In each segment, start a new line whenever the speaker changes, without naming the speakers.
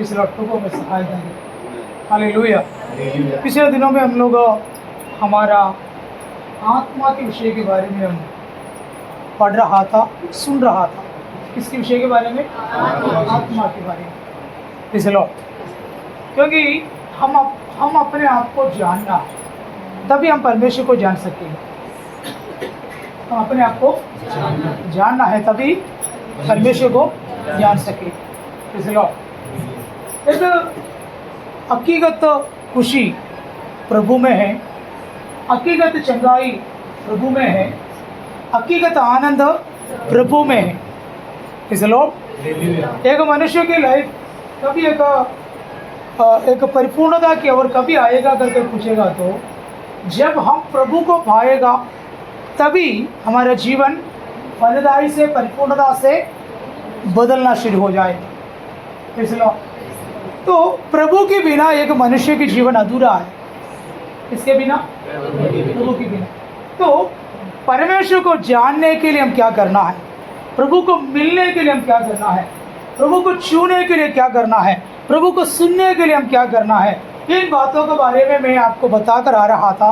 इस लट्टू को हमें सहायता दें। हालेलुया। पिछले दिनों में हम लोग हमारा आत्मा के विषय के बारे में हम पढ़ रहा था, सुन रहा था। किसके विषय के बारे में? आत्मा के बारे में। इस क्योंकि हम अपने आप को जानना, तभी हम परमेश्वर को जान सकेंगे। हम अपने आप को जानना है, तभी परमेश्वर को जान सके। एक हकीकत खुशी प्रभु में है, हकीकत चंगाई प्रभु में है, हकीकत आनंद प्रभु में है। एक मनुष्य की लाइफ कभी एक परिपूर्णता की ओर कभी आएगा करके पूछेगा तो जब हम प्रभु को पाएगा तभी हमारा जीवन फलदायी से परिपूर्णता से बदलना शुरू हो जाएगा। इसलिए तो प्रभु के बिना एक मनुष्य की जीवन अधूरा है। इसके बिना, प्रभु के बिना। तो परमेश्वर को जानने के लिए हम क्या करना है, प्रभु को मिलने के लिए हम क्या करना है, प्रभु को छूने के लिए क्या करना है, प्रभु को सुनने के लिए हम क्या करना है, इन बातों के बारे में मैं आपको बताकर आ रहा था।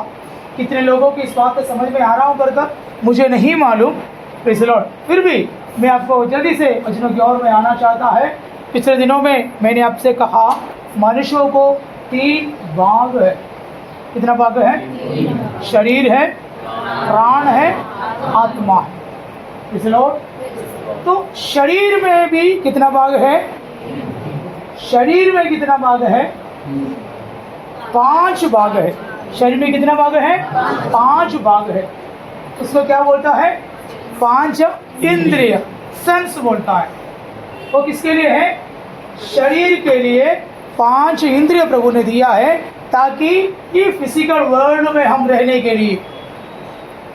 कितने लोगों की इस बात को समझ में आ रहा हूँ कर मुझे नहीं मालूम। Praise the Lord. फिर भी मैं आपको जल्दी से वचनों की ओर में आना चाहता है। पिछले दिनों में मैंने आपसे कहा मनुष्यों को 3 भाग है। कितना भाग है? शरीर है, प्राण है, आत्मा है। Praise the Lord. तो शरीर में भी कितना भाग है? शरीर में कितना भाग है? 5 भाग है। शरीर में कितना भाग है? 5 भाग है। उसको क्या बोलता है? 5 इंद्रिय, सेंस बोलता है। वो किसके लिए है? शरीर के लिए 5 इंद्रिय प्रभु ने दिया है ताकि ये फिजिकल वर्ल्ड में हम रहने के लिए।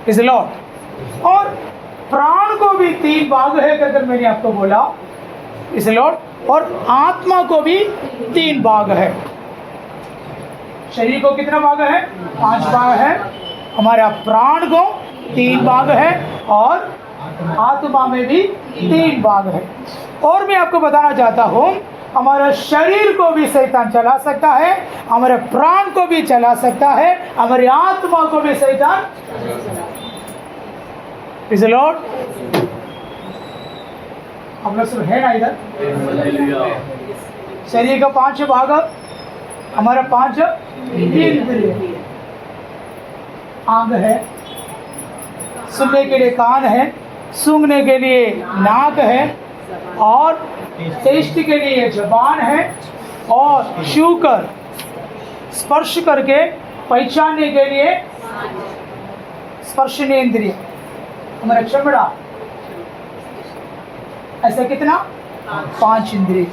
इस लॉर्ड। और प्राण को भी 3 भाग है करके मैंने आपको बोला। इस लॉर्ड। और आत्मा को भी 3 भाग है। शरीर को कितना भाग है? 5 भाग है। हमारा प्राण को 3 भाग है और आत्मा में भी 3 भाग है। और मैं आपको बताना चाहता हूँ हमारा शरीर को भी शैतान चला सकता है, हमारे प्राण को भी चला सकता है, हमारी आत्मा को भी शैतान। Is Lord. हम लोग सब है ना इधर? शरीर का 5 भाग, हमारा 5 इंद्रिय। आंग है, सुनने के लिए कान है, सूंघने के लिए नाक है, और टेस्ट के लिए जबान है, और छूकर स्पर्श करके पहचानने के लिए स्पर्शनेंद्रिय, हमारा चमड़ा। ऐसा कितना? 5 इंद्रिय।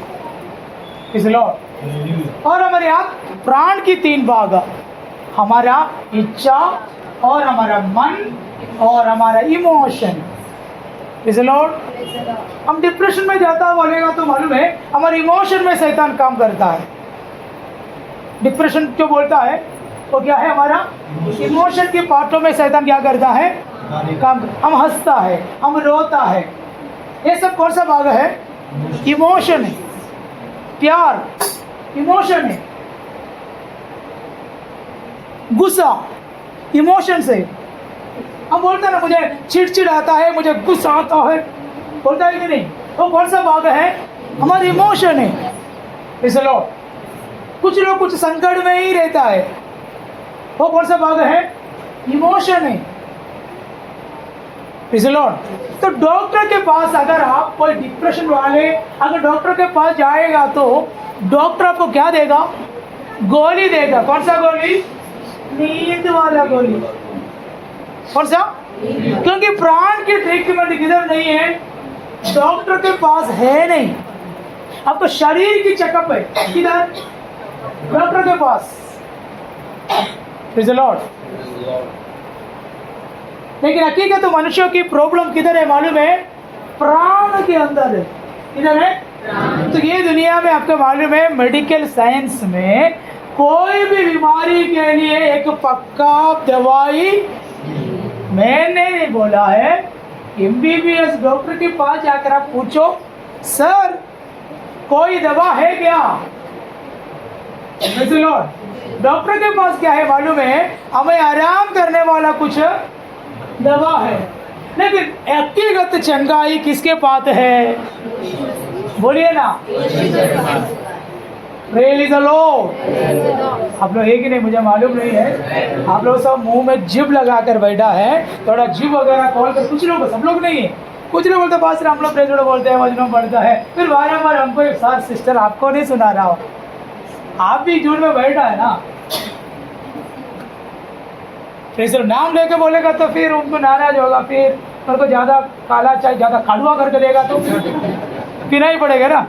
इस लॉर्ड। और हमारे प्राण की 3 भाग, हमारा इच्छा और हमारा मन और हमारा इमोशन। इस लॉर्ड। हम डिप्रेशन में जाता बोलेगा तो मालूम है हमारे इमोशन में शैतान काम करता है। डिप्रेशन जो बोलता है वो क्या है? हमारा इमोशन के पार्टों में शैतान क्या करता है? काम। हम हंसता है, हम रोता है, ये सब कौन सा भाग है? इमोशन है। प्यार इमोशन है। गुस्सा इमोशन से। हम बोलते हैं ना मुझे चिड़चिड़ आता है, मुझे गुस्सा आता है, बोलता है कि नहीं? वो कौन सा भाग है? हमारी इमोशन है। इस लॉर्ड। कुछ लोग कुछ संकट में ही रहता है, वो कौन सा भाग है? इमोशन है। इस लॉर्ड। तो डॉक्टर के पास अगर आप कोई डिप्रेशन वाले अगर डॉक्टर के पास जाएगा तो डॉक्टर आपको क्या देगा? गोली देगा। कौन सा गोली? नींद वाला गोली। कौन सा? क्योंकि प्राण की ट्रीटमेंट किधर नहीं है? डॉक्टर के पास है नहीं। अब तो शरीर की चेकअप है किधर? डॉक्टर के पास। Praise the Lord. लेकिन हकीकत तो मनुष्यों की प्रॉब्लम किधर है मालूम है? प्राण के अंदर है। किधर है? तो ये दुनिया में आपको मालूम है मेडिकल साइंस में कोई भी बीमारी के लिए एक पक्का दवाई मैंने नहीं बोला है। MBBS डॉक्टर के पास जाकर आप पूछो, सर कोई दवा है क्या? डॉक्टर के पास क्या है मालूम है? हमें आराम करने वाला कुछ दवा है, लेकिन व्यक्तिगत चंगाई किसके पास है? बोलिए ना। Praise the Lord. आप लोग है कि नहीं मुझे मालूम नहीं है। आप लोग सब मुंह में जिभ लगा कर बैठा है, थोड़ा जिभ वगैरह खोल कर, कुछ लोग, सब लोग नहीं है, कुछ लोग बोलते पास हम लोग प्रेज़ द लॉर्ड बोलते हैं, वचनों पढ़ता है, फिर बार हमको एक साथ सिस्टर आपको नहीं सुना रहा हो, आप भी झूठ में बैठा है ना। फिर नाम लेके बोलेगा तो फिर उनको नाराज होगा, फिर मेरे को ज़्यादा काला चाय ज़्यादा कड़वा करके देगा तो पीना ही पड़ेगा ना।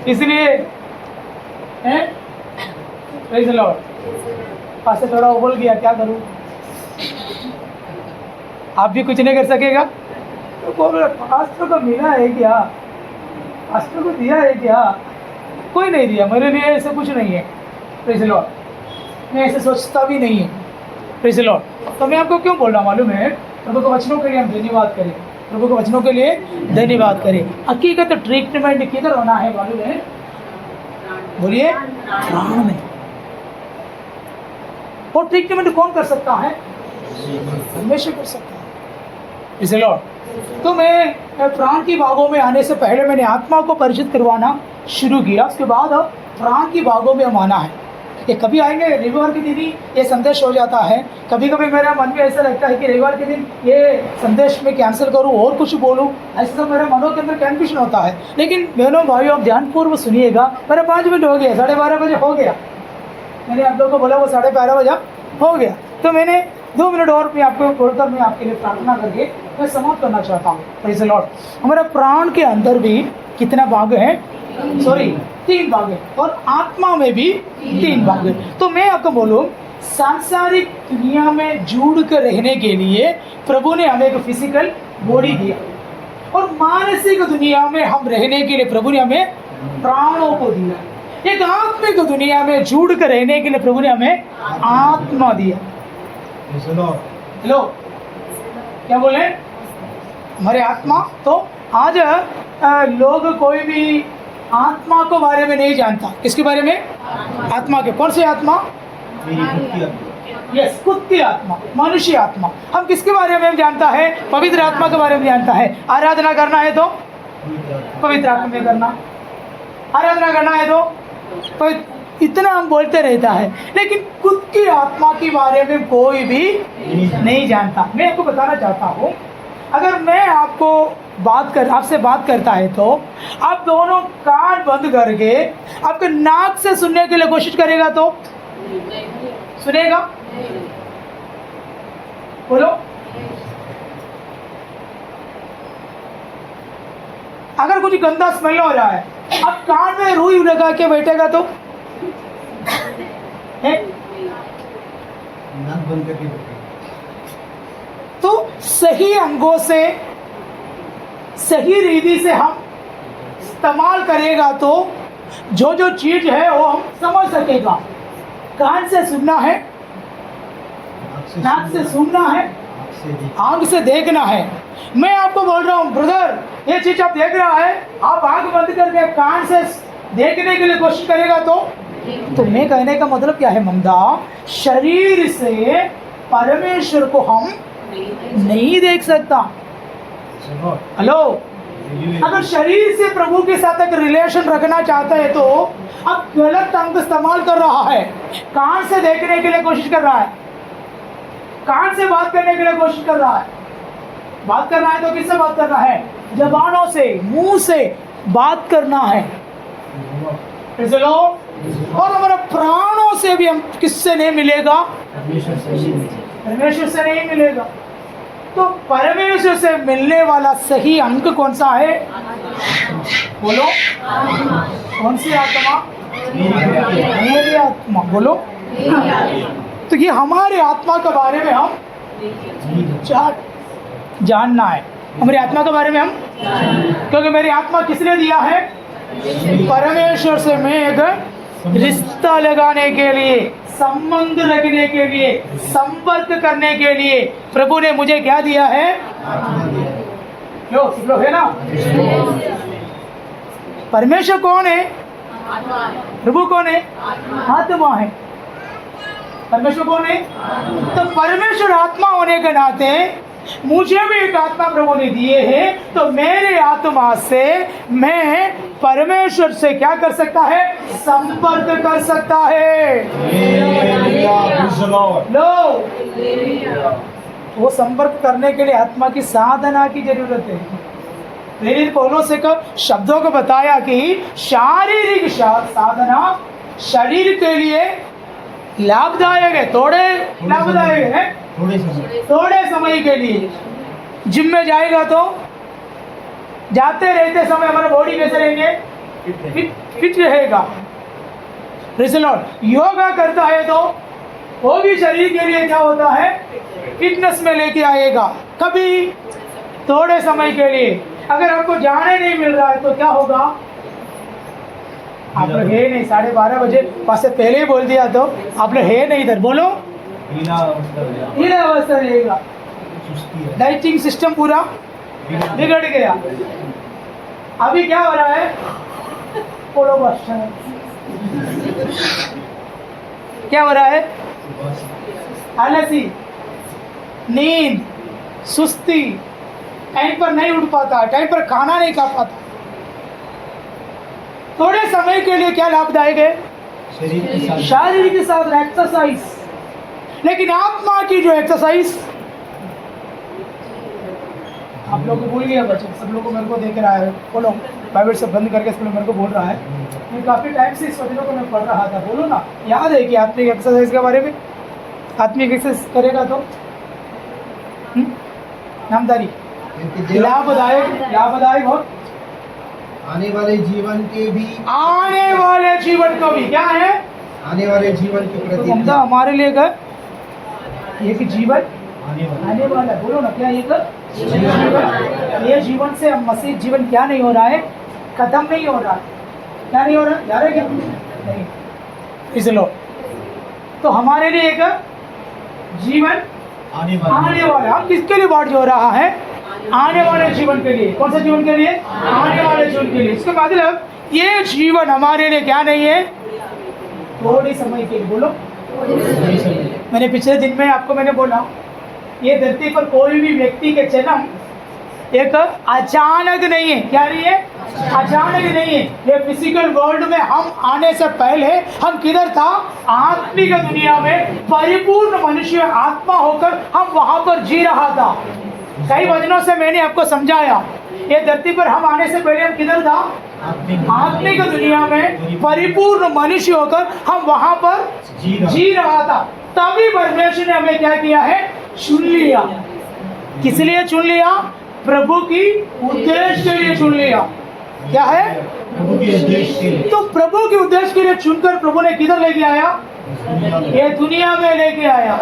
इसलिए प्रेज़ द लॉर्ड। पास से थोड़ा उबल गया, क्या करूं? आप भी कुछ नहीं कर सकेगा तो बोलो पास्टर को मिला है क्या, पास्टर को दिया है क्या? कोई नहीं दिया, मेरे लिए ऐसा कुछ नहीं है। Praise the Lord. मैं ऐसे सोचता भी नहीं है। Praise the Lord. तो मैं आपको क्यों बोल रहा मालूम है? प्रभु के वचनों के लिए हम धन्यवाद करें, प्रभु के वचनों के लिए धन्यवाद करें। हकीकत ट्रीटमेंट किधर होना है मालूम है? बोलिए, प्राण में। वो ट्रीटमेंट कौन कर सकता है? परमेश्वर कर सकता है। Praise the Lord. तो मैं प्राण की भागों में आने से पहले मैंने आत्मा को परिचित करवाना शुरू किया, उसके बाद प्राण की भागों में हम आना है। ये कभी आएंगे रविवार के दिन ही ये संदेश हो जाता है। कभी कभी मेरा मन में ऐसा लगता है कि रविवार के दिन ये संदेश में कैंसिल करूं और कुछ बोलूं, ऐसा तो मेरे मनों के अंदर कन्फ्यूजन होता है। लेकिन बहनों भाइयों, आप ध्यानपूर्वक सुनिएगा। मेरा 5 मिनट हो गया, 12:30 बजे हो गया। मैंने आप लोगों को बोला वो 12:30 बजे हो गया, तो मैंने 2 मिनट और मैं आपको बोलकर मैं आपके लिए प्रार्थना करके मैं समाप्त करना चाहता हूँ। Praise the Lord. हमारा प्राण के अंदर भी कितना भाग है? 3 भाग है, और आत्मा में भी 3 भाग है। तो मैं आपको बोलूं, सांसारिक दुनिया में जुड़ कर रहने के लिए प्रभु ने हमें एक फिजिकल बॉडी दिया, और मानसिक दुनिया में हम रहने के लिए प्रभु ने हमें प्राणों को दिया। एक आत्मिक दुनिया में जुड़ कर रहने के लिए प्रभु ने हमें आत्मा दिया। हेलो, क्या बोले? हमारे आत्मा। तो आज लोग कोई भी आत्मा को बारे में नहीं जानता। किसके बारे में? आत्मा के। कौन सी आत्मा? यस, कुत्ती आत्मा, मनुष्य आत्मा। हम किसके बारे में जानता है? पवित्र आत्मा के बारे में जानता है। आराधना करना है तो पवित्र आत्मा में करना, आराधना करना है तो इतना हम बोलते रहता है, लेकिन खुद की आत्मा के बारे में कोई भी नहीं जानता। मैं आपको बताना चाहता हूँ, अगर मैं आपसे बात करता है तो आप दोनों कान बंद करके आपके नाक से सुनने के लिए कोशिश करेगा तो सुनेगा? बोलो। अगर कुछ गंदा स्मेल हो रहा है, अब कान में रुई लगा के बैठेगा तो तो सही अंगों से सही रीति से हम इस्तेमाल करेगा तो जो जो चीज है वो हम समझ सकेगा। कान से सुनना है, नाक से सुनना है, आंख से देखना है। मैं आपको बोल रहा हूँ ब्रदर, ये चीज आप देख रहा है, आप आंख बंद करके कान से देखने के लिए कोशिश करेगा तो मैं कहने का मतलब क्या है ममदा? शरीर से परमेश्वर को हम नहीं देख सकता। हेलो, अगर शरीर से प्रभु के साथ एक रिलेशन रखना चाहता है तो अब गलत अंग इस्तेमाल कर रहा है। कान से देखने के लिए कोशिश कर रहा है, कान से बात करने के लिए कोशिश कर रहा है। बात करना है तो किससे बात करना है? जबानों से, मुंह से बात करना है। और हमारे प्राणों से भी हम किससे नहीं मिलेगा? परमेश्वर से नहीं मिलेगा। तो परमेश्वर से मिलने वाला सही अंग कौन सा है? बोलो, कौन सी आत्मा? मेरी आत्मा। बोलो। तो ये हमारे आत्मा के बारे में हम जानना है। हमारी आत्मा के बारे में हम, क्योंकि मेरी आत्मा किसने दिया है? परमेश्वर से मैं एक रिश्ता लगाने के लिए, संबंध रखने के लिए, संपर्क करने के लिए प्रभु ने मुझे क्या दिया है? जो है ना, परमेश्वर कौन है? प्रभु कौन है? आत्मा है। परमेश्वर कौन है? तो परमेश्वर आत्मा होने के नाते मुझे भी एक आत्मा प्रभु ने दिए हैं, तो मेरे आत्मा से मैं परमेश्वर से क्या कर सकता है? संपर्क कर सकता है। लो, वो संपर्क करने के लिए आत्मा की साधना की जरूरत है। प्रेरित पौलुस एक शब्दों को बताया कि शारीरिक साधना शरीर के लिए लाभदायक है, थोड़े लाभदायक है, थोड़े समय के लिए। जिम में जाएगा तो जाते रहते समय हमारा बॉडी कैसे रहेंगे? फिट रहेगा। Praise the Lord. योगा करता है तो वो भी शरीर के लिए क्या होता है? फिटनेस में लेके आएगा। कभी थोड़े समय के लिए। अगर आपको जाने नहीं मिल रहा है तो क्या होगा? आप लोग है नहीं, 12:30 बजे वहाँ से पहले ही बोल दिया तो आप लोग है नहीं इधर, बोलो हीरा अवस्था रहेगा। डाइटिंग सिस्टम पूरा बिगड़ गया। अभी क्या हो रहा है? बोलो बस, क्या हो रहा है? आलसी, नींद, सुस्ती, टाइम पर नहीं उठ पाता, टाइम पर खाना नहीं खा पाता। थोड़े समय के लिए क्या लाभदायक है? शारीरिक के साथ एक्सरसाइज। लेकिन आत्मा की जो एक्सरसाइज, आप लोग को भूल गया बच्चे, सब लोग को मेरे को देख रहा है, बोलो बाइबल सब बंद करके सब लोग मेरे को बोल रहा है। मैं काफ़ी टाइम से इस वचनों को मैं पढ़ रहा था, बोलो ना, याद है कि आत्मिक एक्सरसाइज के बारे में? आत्मिक एक्सरसाइज करेगा तो नामदारी लाभदायक हो।
आने वाले जीवन के भी,
आने वाले जीवन को भी क्या है?
आने वाले जीवन के प्रति
तो हमारे लिए एक जीवन आने वाला, बोलो ना, क्या जीवन? ये जीवन से मसीह जीवन क्या नहीं हो रहा है? खत्म नहीं हो रहा। क्या नहीं हो रहा? जा रहे क्या? नहीं। इसलिए तो हमारे लिए एक जीवन आने वाला। हम किसके लिए बात हो रहा है? आने वाले जीवन के लिए। कौन सा जीवन के लिए? आने वाले जीवन के लिए। इसका मतलब ये जीवन हमारे लिए क्या नहीं है? थोड़ी समय के लिए। बोलो, मैंने पिछले दिन में आपको मैंने बोला, ये धरती पर कोई भी व्यक्ति के जन्म एक अचानक नहीं है। क्या नहीं है? अचानक नहीं है। ये फिजिकल वर्ल्ड में हम आने से पहले हम किधर था? आत्मिक दुनिया में परिपूर्ण मनुष्य आत्मा होकर हम वहां पर जी रहा था। कई वचनों से मैंने आपको समझाया, ये धरती पर हम आने से पहले हम किधर था? आत्मिक दुनिया में परिपूर्ण मनुष्य होकर हम वहां पर जी रहा था। तभी परमेश्वर ने हमें क्या किया है? चुन लिया। किस लिए चुन लिया? प्रभु की उद्देश्य के लिए चुन लिया। क्या है?
प्रभु के उद्देश्य के लिए।
तो प्रभु के उद्देश्य के लिए चुनकर प्रभु ने किधर लेके आया? ये दुनिया में लेके आया।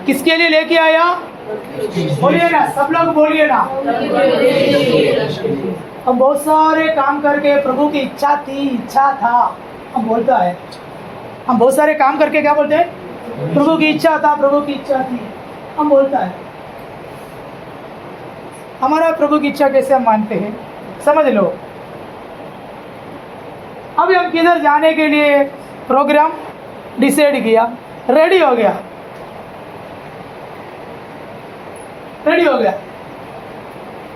किसके लिए लेके आया? बोलिए ना, सब लोग बोलिए ना। हम बहुत सारे काम करके, प्रभु की इच्छा थी, इच्छा था, हम बोलता है। हम बहुत सारे काम करके क्या बोलते हैं? प्रभु की इच्छा था, प्रभु की इच्छा थी, हम बोलता है। हमारा प्रभु की इच्छा कैसे हम मानते हैं? समझ लो। अभी हम किधर जाने के लिए प्रोग्राम डिसाइड किया, रेडी हो गया,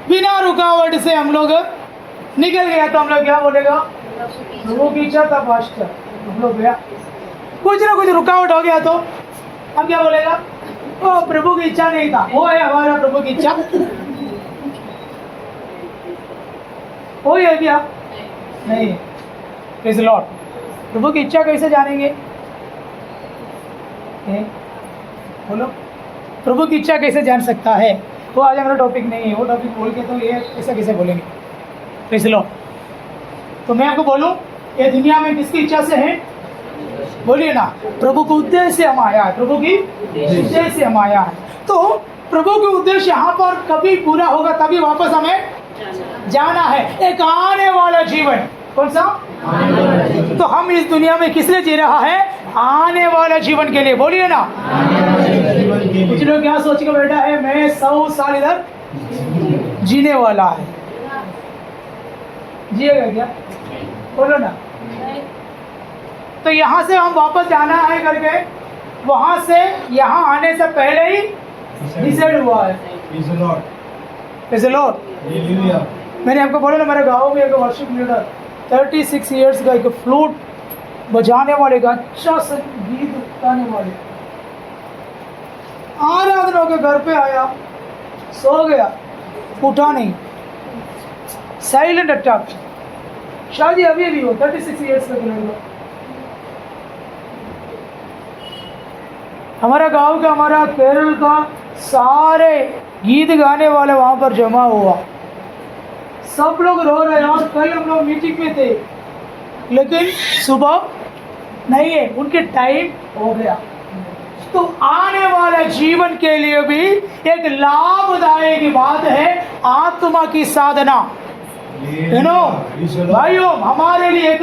बिना रुकावट से हम लोग निकल गया, तो हम लोग क्या बोलेगा? प्रभु की इच्छा था पास्टर, हम लोग गया। कुछ ना कुछ रुकावट हो गया तो हम क्या बोलेगा? ओ प्रभु की इच्छा नहीं था। वो है हमारा प्रभु की इच्छा? वो है क्या? नहीं। Praise the Lord. प्रभु की इच्छा कैसे जानेंगे? बोलो, प्रभु की इच्छा कैसे जान सकता है? वो आज हमारा टॉपिक नहीं है। वो टॉपिक बोल के तो ये ऐसा कैसे बोलेंगे? Praise the Lord. तो मैं आपको बोलूं, ये दुनिया में किसकी इच्छा से है? बोलिए ना, प्रभु के उद्देश्य से हम आया है। प्रभु की उद्देश्य से हम आया है। तो प्रभु के उद्देश्य यहाँ पर कभी पूरा होगा तभी वापस हमें जाना है। एक आने वाला जीवन। कौन सा? तो हम इस दुनिया में किस लिए जी रहा है? आने वाले जीवन के लिए। बोलिए ना। कुछ लोग क्या सोच के बैठा है? मैं 100 साल इधर जीने वाला है। जिएगा क्या? बोलो ना। तो यहाँ से हम वापस जाना है करके वहाँ से यहाँ आने से पहले ही डिसाइड हुआ है।
Praise the Lord.
Praise the Lord.
Hallelujah.
मैंने आपको बोला ना, मेरे गाँव में एक वर्शिप लीडर 36 इयर्स का एक फ्लूट बजाने वाले का, अच्छा संगीत गाने वाले, आराधना के घर पे आया, सो गया, उठा नहीं, साइलेंट अटैक। शादी अभी भी हो, 36 इयर्स का लड़का। हमारा गांव का, हमारा केरल का सारे गीत गाने वाले वहाँ पर जमा हुआ, सब लोग रो रहे हैं। और कल हम लोग मीटिंग में थे, लेकिन सुबह नहीं है, उनके टाइम हो गया। तो आने वाले जीवन के लिए भी एक लाभदायक बात है आत्मा की साधना। भाइयों, हमारे लिए एक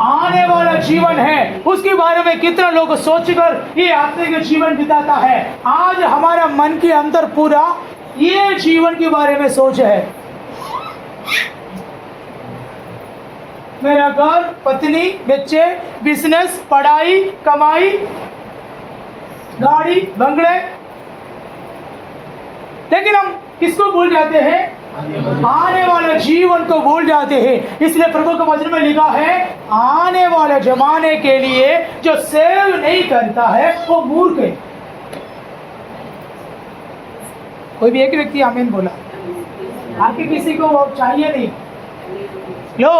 आने वाला जीवन है, उसके बारे में कितना लोग सोचकर ये आत्मिक जीवन बिताता है। आज हमारा मन के अंदर पूरा ये जीवन के बारे में सोच है। मेरा घर, पत्नी, बच्चे, बिजनेस, पढ़ाई, कमाई, गाड़ी, बंगले, लेकिन हम किसको भूल जाते हैं? आने वाले जीवन को भूल जाते हैं। इसलिए प्रभु के वचन में लिखा है, आने वाले जमाने के लिए जो सेव नहीं करता है वो मूर्ख है। कोई भी एक व्यक्ति आमीन बोला, आगे किसी को वो चाहिए नहीं। लो,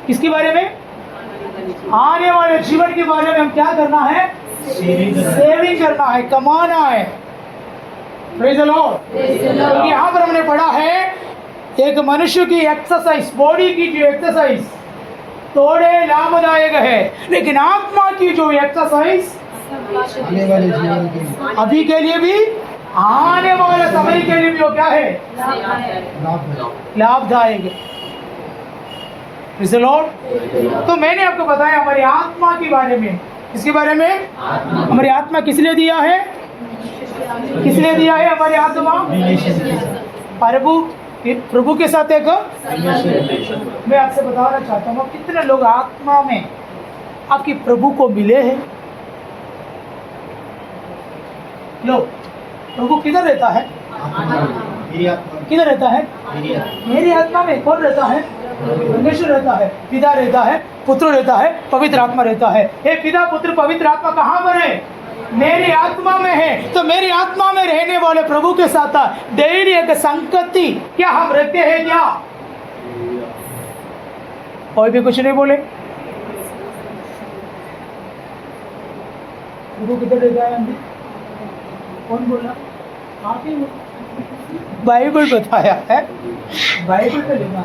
किसके बारे में? आने वाले जीवन के बारे में हम क्या करना है? सेविंग करना है, कमाना है। Praise the Lord. यहाँ पर हमने पढ़ा है एक मनुष्य की एक्सरसाइज, बॉडी की जो एक्सरसाइज थोड़े लाभदायक है, लेकिन आत्मा की जो एक्सरसाइज
आने वाले जीवन के लिए
अभी के लिए भी, आने वाले समय के लिए भी वो क्या है? लाभदायक है। Praise the Lord. तो मैंने आपको बताया हमारी आत्मा के बारे में। किसके बारे में? हमारी आत्मा किस लिए दिया है? किस लिए दिया है हमारी आत्मा? प्रभु के साथ एक मैं आपसे बताना चाहता हूँ, कितने लोग आत्मा में आपकी प्रभु को मिले हैं? लो, प्रभु किधर रहता है?
मेरी आत्मा
किधर रहता है? मेरी आत्मा में कौन रहता है? परमेश्वर रहता है, पिता रहता है, पुत्र रहता है, पवित्र आत्मा रहता है। ये पिता, पुत्र, पवित्र आत्मा कहाँ पर है? मेरी आत्मा में है। तो मेरी आत्मा में रहने वाले प्रभु के साथ डेली एक संगति क्या हम रखते हैं क्या? कोई भी कुछ नहीं बोले। प्रभु किधर रहता है? कौन बोला? आप ही बाइबल बताया है, बाइबल पे लिखा।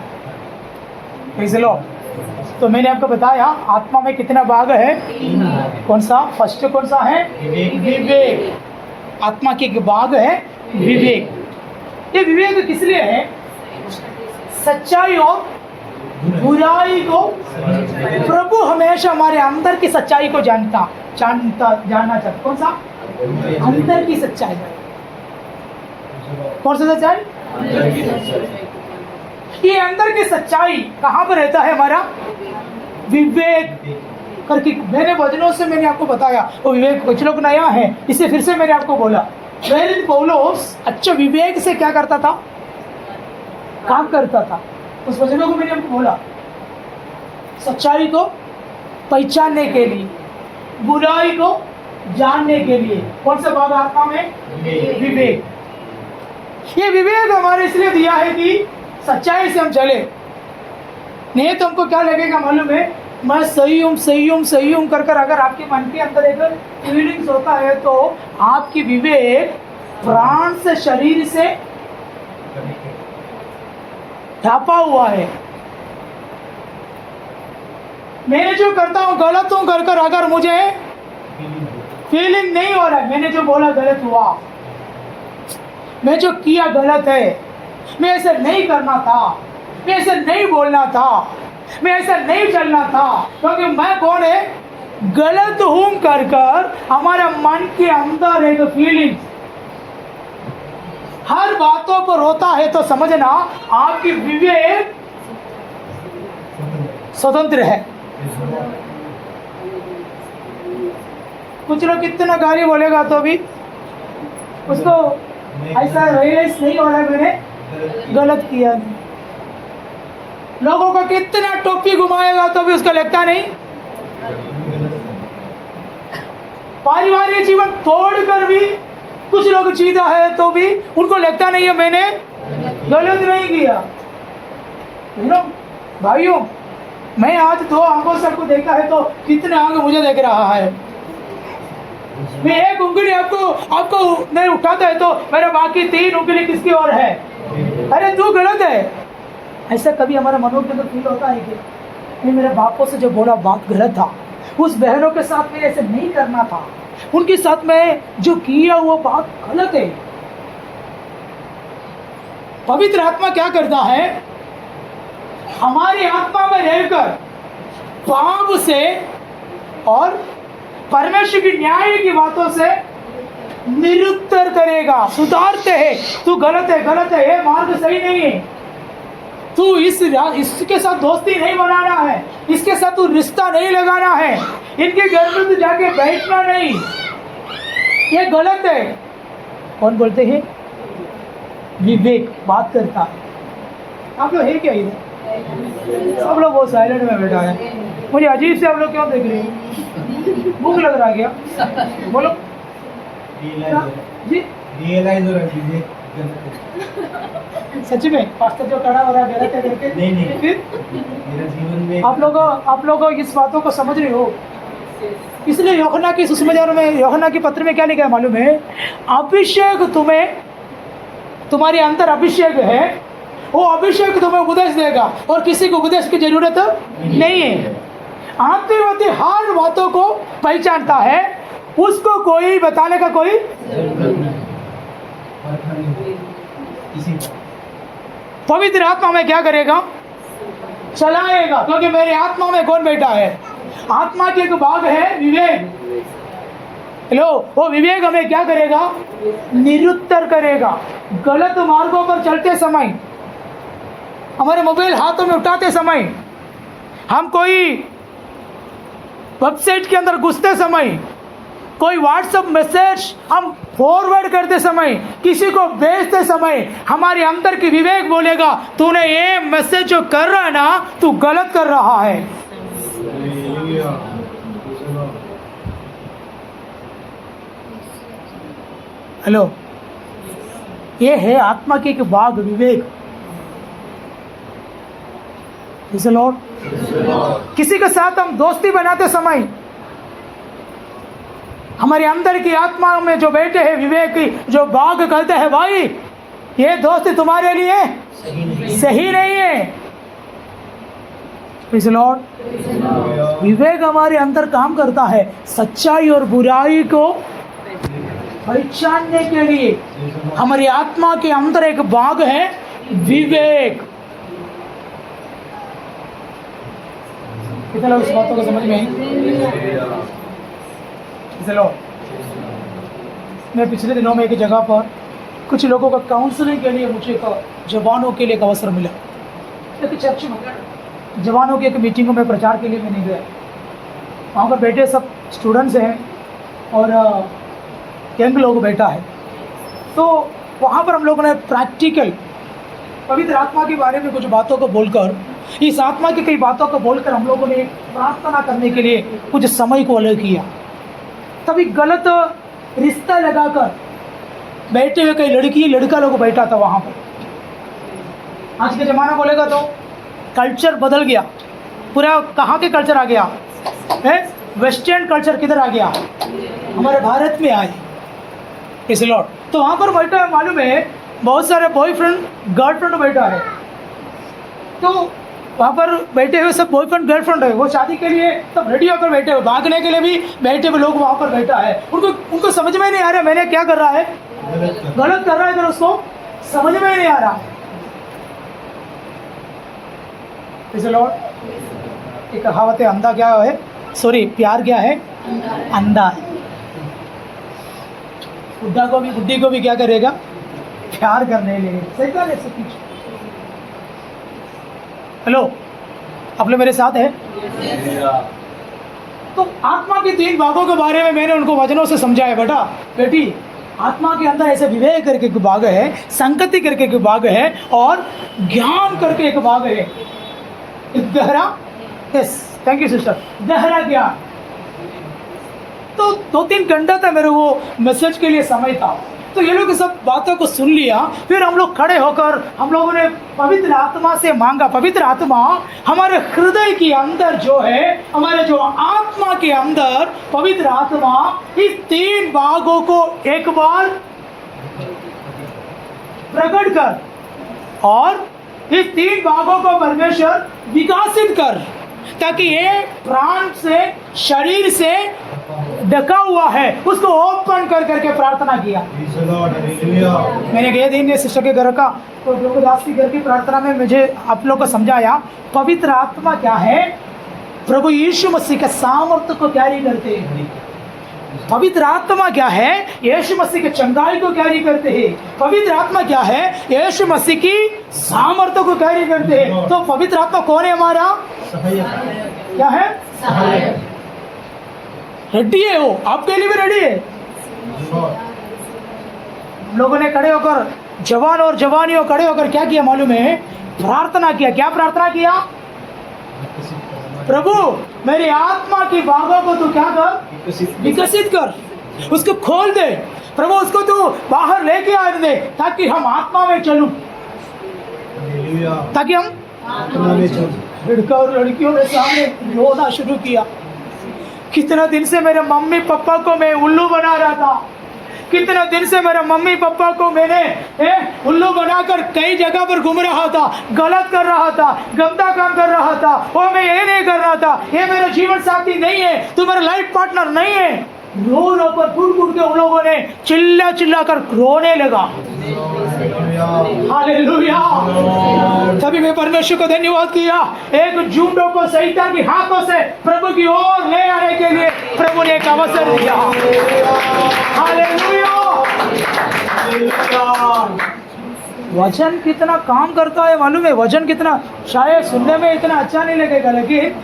Praise the Lord. तो मैंने आपको बताया आत्मा में कितना भाग है? कौन सा? फर्स्ट कौन सा है? विवेक। आत्मा के एक भाग है विवेक। ये विवेक किस लिए है? सच्चाई और बुराई को, प्रभु हमेशा हमारे अंदर की सच्चाई को जानना चाहता। कौन सा? अंदर की सच्चाई। कौन सा सच्चाई? ये अंदर की सच्चाई कहाँ पर रहता है? हमारा विवेक करके मैंने वचनों से मैंने आपको बताया। वो विवेक कुछ लोग नया है, इसे फिर से मैंने आपको बोला। प्रेरित पौलुस अच्छा विवेक से क्या करता था? काम करता था। उस वचनों को मैंने आपको बोला, सच्चाई को पहचानने के लिए, बुराई को जानने के लिए। कौन सा भाग आत्मा में? विवेक। ये विवेक हमारे इसलिए दिया है कि सच्चाई से हम चले। नहीं तो हमको क्या लगेगा मालूम है? मैं सही हूँ कर कर अगर आपके मन के अंदर एक फीलिंग्स होता है तो आपकी विवेक प्राण से, शरीर से ढापा हुआ है। मैं जो करता हूँ गलत हूँ कर कर अगर मुझे फीलिंग नहीं हो रहा है, मैंने जो बोला गलत हुआ, मैं जो किया गलत है, मैं ऐसा नहीं करना था, मैं ऐसा नहीं बोलना था, मैं ऐसा नहीं चलना था, क्योंकि मैं कौन है? गलत हूं कर कर हमारा मन के अंदर एक फीलिंग हर बातों पर होता है। तो समझना आपकी विवेक स्वतंत्र है। कुछ लोग कितना गाली बोलेगा तो भी उसको ऐसा रियलाइज नहीं हो रहा है मैंने गलत किया नहीं। लोगों का कितना टोपी घुमाएगा तो भी उसका लगता नहीं। पारिवारिक जीवन तोड़कर भी कुछ लोग जीता है तो भी उनको लगता नहीं है मैंने गलत नहीं किया। भाइयों, मैं आज 2 आंखों सबको देखा है तो कितने आंख मुझे देख रहा है। मैं एक उंगली आपको नहीं उठाता है तो मेरा बाकी 3 उंगली किसकी ओर है? अरे तू गलत है। ऐसा कभी हमारे मनों के अंदर फील होता है कि नहीं, मेरे बापों से जो बोला बात गलत था, उस बहनों के साथ में ऐसे नहीं करना था, उनके साथ में जो किया वो बात गलत है। पवित्र आत्मा क्या करता है? हमारी आत्मा में रहकर पाप से और परमेश्वर की न्याय की बातों से निरुत्तर करेगा, सुधारते हैं। तू गलत है, ये मार्ग सही नहीं है, तू इसके साथ दोस्ती नहीं बनाना है, इसके साथ तू रिश्ता नहीं लगाना है, इनके घर में तू जाके बैठना नहीं, ये गलत है। कौन बोलते हैं? विवेक बात करता है। आप लोग है क्या इधर? सब लोग बहुत साइलेंट में बैठा है। मुझे अजीब से आप लोग क्यों देख रहे हैं? भूख लग रहा है क्या? बोलो जी।
रियलाइज हो रहा है
सच में पास्टर जो खड़ा हो रहा है गलत है करके?
नहीं
फिर
मेरा जीवन में
आप लोग इस बातों को समझ रहे हो। इसलिए यूहन्ना की सुसमाचार में, यूहन्ना की पत्र में क्या लिखा है मालूम है? अभिषेक तुम्हारे अंदर अभिषेक है, वो अभिषेक तुम्हें उपदेश देगा और किसी को उपदेश की जरूरत नहीं है। आत्मवती हर बातों को पहचानता है, उसको कोई बताने का कोई पवित्र आत्मा में क्या करेगा? चलाएगा। क्योंकि मेरे आत्मा में कौन बैठा है? आत्मा की एक भाग है विवेक। हेलो, वो विवेक हमें क्या करेगा? निरुत्तर करेगा। गलत मार्गों पर चलते समय, हमारे मोबाइल हाथों में उठाते समय, हम कोई वेबसाइट के अंदर घुसते समय, कोई व्हाट्सएप मैसेज हम फॉरवर्ड करते समय, किसी को भेजते समय, हमारे अंदर की विवेक बोलेगा तूने ये मैसेज जो कर रहा है ना, तू गलत कर रहा है। हेलो, ये है आत्मा की एक भाग विवेक। लॉर्ड, किसी के साथ हम दोस्ती बनाते समय हमारे अंदर की आत्मा में जो बैठे हैं विवेक की जो भाग कहते हैं भाई ये दोस्ती तुम्हारे लिए सही नहीं है। लॉर्ड, विवेक हमारे अंदर काम करता है सच्चाई और बुराई को पहचानने के लिए। हमारी आत्मा के अंदर एक भाग है विवेक। कितना लोग इस बातों को समझ में आई? चलो, मैं पिछले दिनों में एक जगह पर कुछ लोगों का काउंसलिंग के लिए मुझे जवानों के लिए एक अवसर मिला। एक चर्च में जवानों की एक मीटिंग में प्रचार के लिए मैंने गया। वहाँ पर बैठे सब स्टूडेंट्स हैं और यंग लोग बैठा है। तो वहाँ पर हम लोगों ने प्रैक्टिकल पवित्र आत्मा के बारे में कुछ बातों को बोलकर, इस आत्मा की कई बातों को बोलकर हम लोगों ने प्रार्थना करने के लिए कुछ समय को अलग किया। तभी गलत रिश्ता लगाकर बैठे हुए कई लड़की लड़का लोग बैठा था वहाँ पर। आज के ज़माना बोलेगा तो कल्चर बदल गया पूरा। कहाँ के कल्चर आ गया है? वेस्टर्न कल्चर किधर आ गया? हमारे भारत में आए। इस लॉर्ड, तो वहाँ पर बैठा है, मालूम है बहुत सारे बॉयफ्रेंड गर्लफ्रेंड बैठा है। तो वहाँ पर बैठे हुए सब बॉयफ्रेंड गर्लफ्रेंड है, वो शादी के लिए सब रेडी होकर बैठे हुए, भागने के लिए भी बैठे हुए लोग वहाँ पर बैठा है। उनको समझ में नहीं आ रहा मैंने क्या कर रहा है, गलत कर रहा है, तो उसको समझ में नहीं आ रहा। इस लॉर्ड, एक कहावत है, अंधा क्या है, सॉरी प्यार क्या है, अंधा है। बुढ़ी को भी क्या करेगा, प्यार करने लगेगा। सही बात है सब कुछ। हेलो, आप लोग मेरे साथ है? तो आत्मा के 3 भागों के बारे में मैंने उनको वचनों से समझाया, बेटा बेटी आत्मा के अंदर ऐसे विवेक करके एक भाग है, संगति करके एक भाग है और ज्ञान करके एक भाग है। एक गहरा, यस थैंक यू सिस्टर, गहरा ज्ञान। तो 2-3 घंटा था मेरे वो मैसेज के लिए समय था। तो ये लोग सब बातों को सुन लिया। फिर हम लोग खड़े होकर हम लोगों ने पवित्र आत्मा से मांगा, पवित्र आत्मा हमारे हृदय के अंदर जो है, हमारे जो आत्मा के अंदर पवित्र आत्मा इस 3 भागों को एक बार प्रकट कर और इस 3 भागों को परमेश्वर विकसित कर, ताकि ये प्राण से, शरीर से ढका हुआ है, उसको ओपन कर करके प्रार्थना किया। मैंने गए दिन सिस्टर के घर का तो योगदास की घर की प्रार्थना में मुझे आप लोग को समझाया पवित्र आत्मा क्या है, प्रभु यीशु मसीह के सामर्थ्य को कैरी करते हैं। पवित्र आत्मा क्या है, यीशु मसीह के चंगाई को कैरी करते हैं। पवित्र आत्मा क्या है, यीशु मसीह की सामर्थ्य को कैरी करते हैं। तो पवित्र आत्मा कौन है हमारा? क्या है? सहायक। रेडी है वो, आपके लिए भी रेडी है। लोगों ने खड़े होकर, जवान और जवानियों खड़े होकर क्या किया मालूम है? प्रार्थना किया। क्या प्रार्थना किया? प्रभु मेरी आत्मा की भागों को तू क्या कर? विकसित कर, उसको खोल दे प्रभु, उसको तू बाहर लेके आ दे, ताकि हम आत्मा में चलूं, ताकि हम लड़का और लड़कियों के सामने रोना शुरू किया। कितना दिन से मेरे मम्मी पापा को मैं उल्लू बना रहा था, कितना दिन से मेरे मम्मी पापा को मैंने उल्लू बनाकर कई जगह पर घूम रहा था, गलत कर रहा था, गंदा काम कर रहा था, और मैं ये नहीं कर रहा था, ये मेरा जीवन साथी नहीं है, तू मेरा लाइफ पार्टनर नहीं है। रो रो कर फूट फूट के उन लोगों ने चिल्ला चिल्ला कर रोने लगा। हालेलुया। तभी मैं परमेश्वर को धन्यवाद किया, एक झूठों को शैतान की हाथों से प्रभु की ओर ले आने के लिए प्रभु ने एक अवसर दिया। हालेलुया। वचन कितना काम करता है मालूम है? वचन कितना, शायद सुनने में इतना अच्छा नहीं लगेगा, लेकिन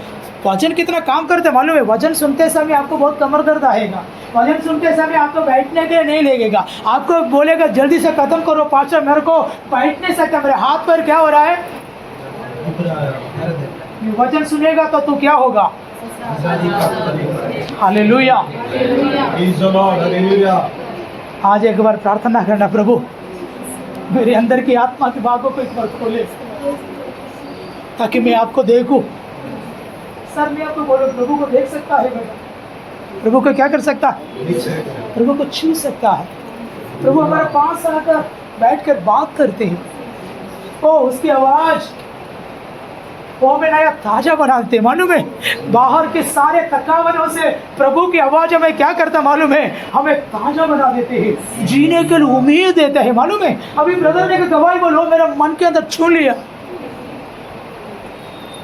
वचन कितना काम करते मालूम है? वचन सुनते समय आपको बहुत कमर दर्द आएगा, वचन सुनते समय आपको बैठने के लिए नहीं लगेगा, आपको बोलेगा जल्दी से खत्म करो पास्टर, मेरे को बैठ नहीं सकता, मेरे हाथ पैर क्या हो रहा है। वचन सुनेगा तो तू क्या होगा? हालेलुया। आज एक बार प्रार्थना करना, प्रभु मेरे अंदर की आत्मा की भागों को एक बार खोले, ताकि मैं आपको देखूं। सर मैं आपको बोलो, प्रभु को देख सकता है बेटा? प्रभु को क्या कर सकता है? प्रभु को छू सकता है। प्रभु हमारे पास आकर बैठ कर बात करते हैं, ओ उसकी आवाज़ वो हमें नया ताज़ा बनाते, मालूम है? बाहर के सारे थकावटों से प्रभु की आवाज़ हमें क्या करता मालूम है? हमें ताज़ा बना देते हैं, जीने के लिए उम्मीद देता है, मालूम है? अभी ब्रदर ने गवाही बोलो, मेरा मन के अंदर छू लिया।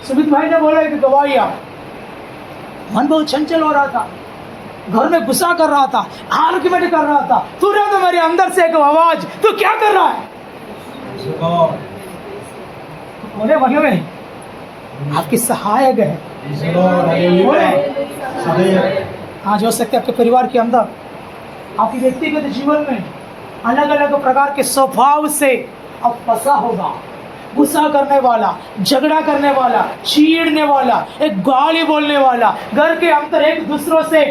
सुमित भाई ने बोला कि गवाहिया, मन बहुत चंचल हो रहा था, घर में गुस्सा कर रहा था, आर्गुमेंट कर रहा था, तुरंत मेरे अंदर से एक आवाज, तू क्या कर रहा है? बोले मालूम है आपकी सहायक है। आज हो सकते आपके परिवार के अंदर, आपके व्यक्तिगत जीवन में अलग अलग प्रकार के स्वभाव से अब फंसा होगा, गुस्सा करने वाला, झगड़ा करने वाला, चीड़ने वाला, एक गाली बोलने वाला, घर के अंदर एक दूसरों से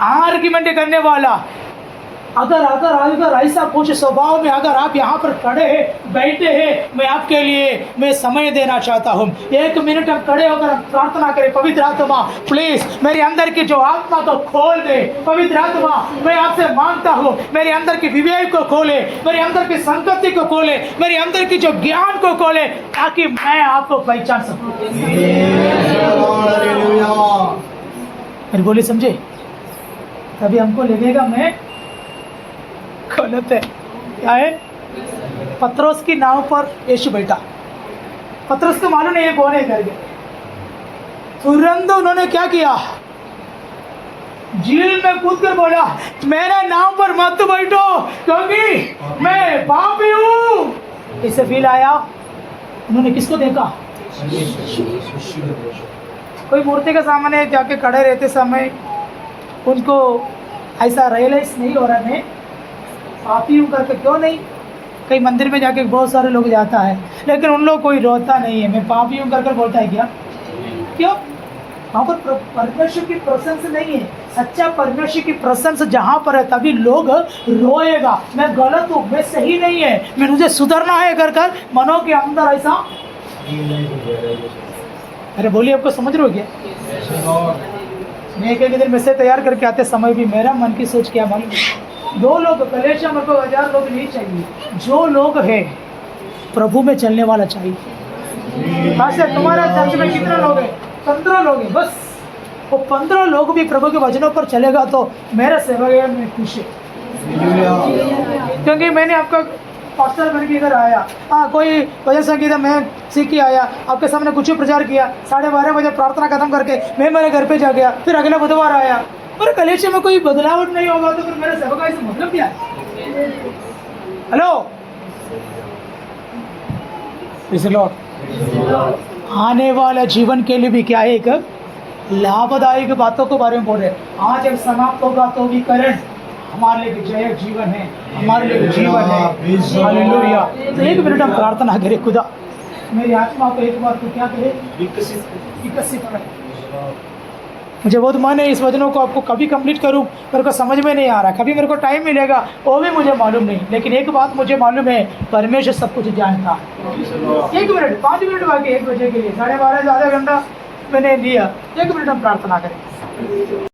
आर्गुमेंट करने वाला। अगर ऐसा कुछ स्वभाव में अगर आप यहाँ पर खड़े हैं, बैठे हैं, मैं आपके लिए मैं समय देना चाहता हूँ। 1 मिनट हम खड़े होकर हम प्रार्थना करें, पवित्र आत्मा प्लीज मेरे अंदर की जो आत्मा को खोल दे। पवित्र आत्मा मैं आपसे मांगता हूँ, मेरे अंदर की विवेक को खोले, मेरे अंदर की संगति को खोले, मेरे अंदर की जो ज्ञान को खोले, ताकि मैं आपको पहचान सकूँ। मेरी बोली समझे? तभी हमको लगेगा मैं गलत है। क्या है? पतरस की नाव पर यीशु बैठा, पतरस को मालूम नहीं है कौन है करके, तुरंत उन्होंने क्या किया? झील में कूद कर बोला, मेरे नाव पर मत बैठो क्योंकि मैं पापी हूँ। इससे फील आया। उन्होंने किसको देखा? कोई मूर्ति के सामने जाके खड़े रहते समय उनको ऐसा रियलाइज नहीं हो रहा मैं पापी हूँ करके, क्यों नहीं? कई मंदिर में जाके बहुत सारे लोग जाता है लेकिन उन लोग कोई रोता नहीं है मैं पापी हूँ करके बोलता है क्या? क्यों? वहाँ पर परमेश्वर की प्रेजेंस नहीं है। सच्चा परमेश्वर की प्रेजेंस जहाँ पर है तभी लोग रोएगा, मैं गलत हूँ, मैं सही नहीं है, मैं मुझे सुधरना है कर कर मनों के अंदर ऐसा। अरे बोलिए, आपको समझ रहे हो क्या? मैं एक दिन मैसेज तैयार करके आते समय भी मेरा मन की सोच क्या मालूम, 2 लोग कलेशा मेरे को 1000 लोग नहीं चाहिए, जो लोग है प्रभु में चलने वाला चाहिए। ऐसे तुम्हारे चर्च में कितने लोग हैं? 15 लोग हैं बस। वो 15 लोग भी प्रभु के वचनों पर चलेगा तो मेरा सेवा में खुश है। क्योंकि मैंने आपका पास्टर बन के इधर आया, हाँ कोई वजह संगीत मैं सीख के आया, आपके सामने कुछ ही प्रचार किया, 12:30 बजे प्रार्थना खत्म करके मैं मेरे घर पे जा गया, फिर अगला बुधवार आया, मेरे कलेक्शन में कोई बदलावट नहीं होगा तो फिर मेरे सेवा का इसे मतलब क्या है? हेलो, आने वाले जीवन के लिए भी क्या है, एक लाभदायक बातों के बारे में बोल रहे हैं। आज जब समाप्त होगा तो भी करण हमारे लिए जय जीवन है, हमारे लिए जीवन है। हालेलुया। तो 1 मिनट हम प्रार्थना करें, खुदा मेरी आत्मा को एक बार तो क्या करे, विकसित करे। मुझे बहुत मन है इस वचनों को आपको कभी कंप्लीट करूं, मेरे को समझ में नहीं आ रहा, कभी मेरे को टाइम मिलेगा वो भी मुझे मालूम नहीं, लेकिन एक बात मुझे मालूम है, परमेश्वर सब कुछ जानता है। 1 मिनट 5 मिनट बाकी 1 बजे के लिए, 12:30 आधा घंटा मैंने लिया, 1 मिनट हम प्रार्थना करें।